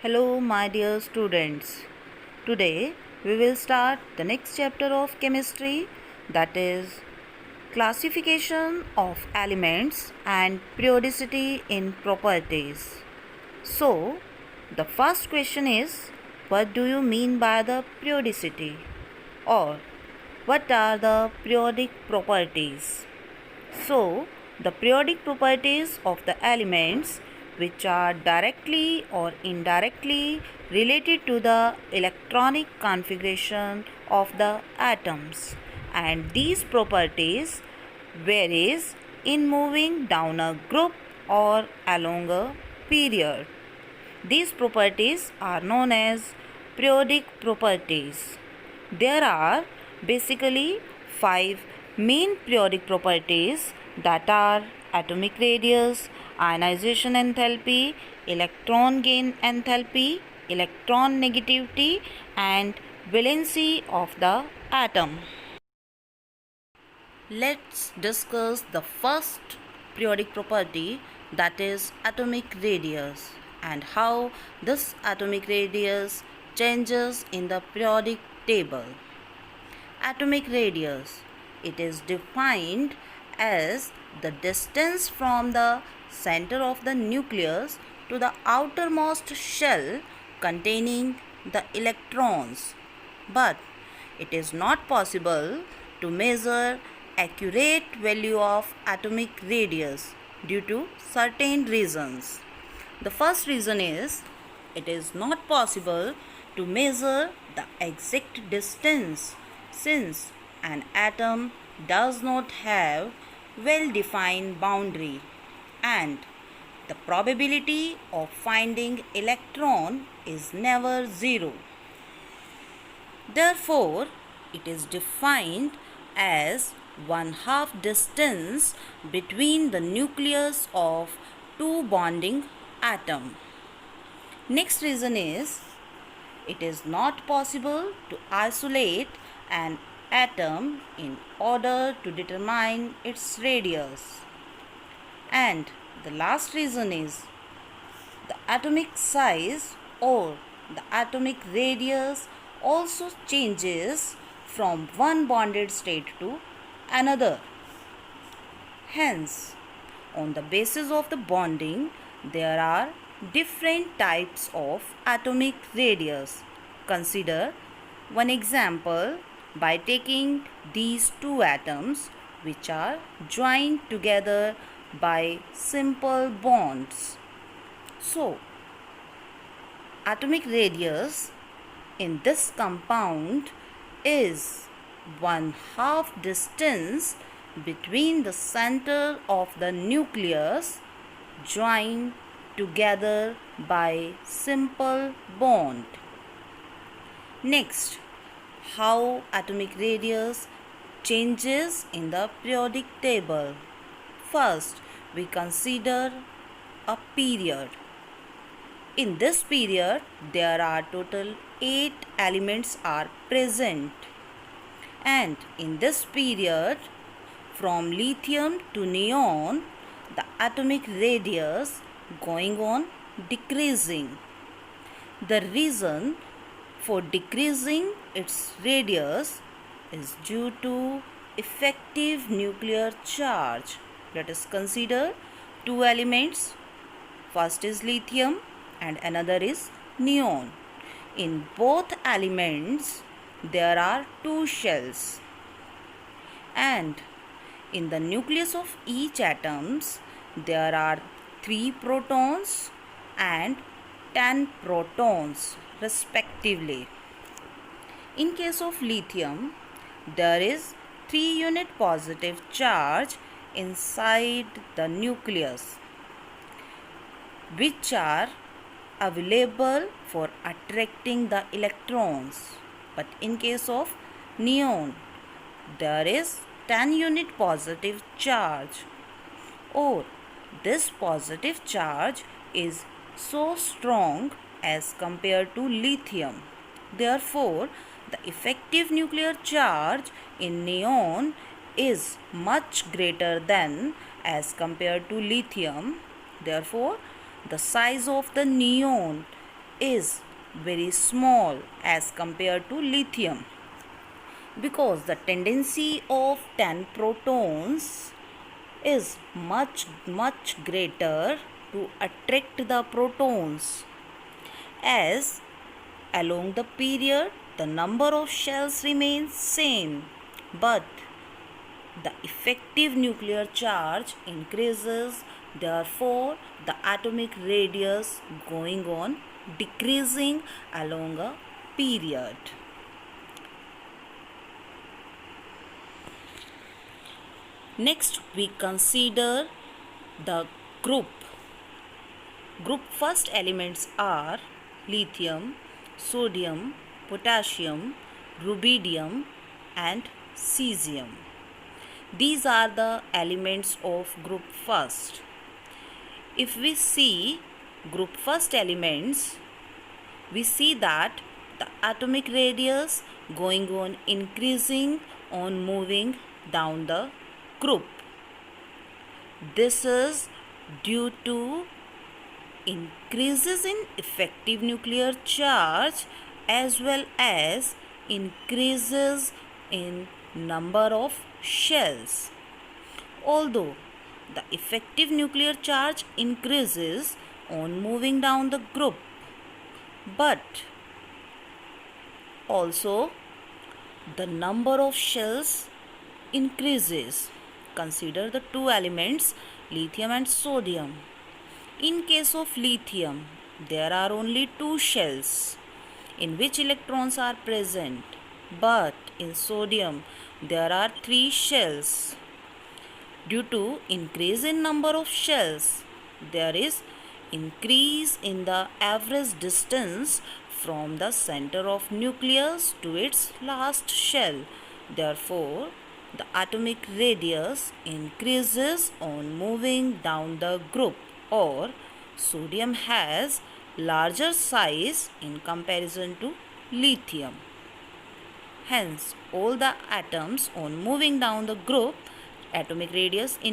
Hello, my dear students. Today we will start the next chapter of chemistry, that is classification of elements and periodicity in properties. So, the first question is, what do you mean by the periodicity? Or what are the periodic properties? So, the periodic properties of the elements which are directly or indirectly related to the electronic configuration of the atoms, and these properties varies in moving down a group or along a period. These properties are known as periodic properties. There are basically five main periodic properties, that are atomic radius, ionization enthalpy, electron gain enthalpy, electron negativity, and valency of the atom. Let's discuss the first periodic property, that is atomic radius, and how this atomic radius changes in the periodic table. Atomic radius, it is defined as the distance from the center of the nucleus to the outermost shell containing the electrons. But it is not possible to measure accurate value of atomic radius due to certain reasons. The first reason is, it is not possible to measure the exact distance, since an atom does not have well-defined boundary, and the probability of finding electron is never zero. Therefore, it is defined as one half distance between the nucleus of two bonding atom. Next reason is, it is not possible to isolate an atom in order to determine its radius. And the last reason is, the atomic size or the atomic radius also changes from one bonded state to another. Hence, on the basis of the bonding, there are different types of atomic radius. Consider one example by taking these two atoms which are joined together by simple bonds. So, atomic radius in this compound is one half distance between the center of the nucleus joined together by simple bond. Next, how atomic radius changes in the periodic table. First, we consider a period. In this period, there are total 8 elements are present, and in this period, from lithium to neon, the atomic radius going on decreasing. The reason for decreasing its radius is due to effective nuclear charge. Let us consider two elements. First is lithium and another is neon. In both elements, there are two shells, and in the nucleus of each atoms, there are 3 protons and 10 protons respectively. In case of lithium, there is 3 unit positive charge inside the nucleus, which are available for attracting the electrons. But in case of neon, there is 10 unit positive charge, or this positive charge is so strong as compared to lithium. Therefore, the effective nuclear charge in neon is much greater than as compared to lithium. Therefore, the size of the neon is very small as compared to lithium, because the tendency of 10 protons is much greater to attract the protons, as along the period the number of shells remains same, but the effective nuclear charge increases. Therefore the atomic radius going on decreasing along a period. Next we consider the group. Group first elements are lithium, sodium, potassium, rubidium and cesium. These are the elements of group first. If we see group first elements, we see that the atomic radius going on increasing on moving down the group. This is due to increases in effective nuclear charge as well as increases in number of shells. Although the effective nuclear charge increases on moving down the group, but also the number of shells increases. Consider the two elements lithium and sodium. In case of lithium, there are only two shells in which electrons are present, but in sodium there are three shells. Due to increase in number of shells, there is increase in the average distance from the center of nucleus to its last shell. Therefore, the atomic radius increases on moving down the group, or sodium has larger size in comparison to lithium. Hence, all the atoms on moving down the group atomic radius increases.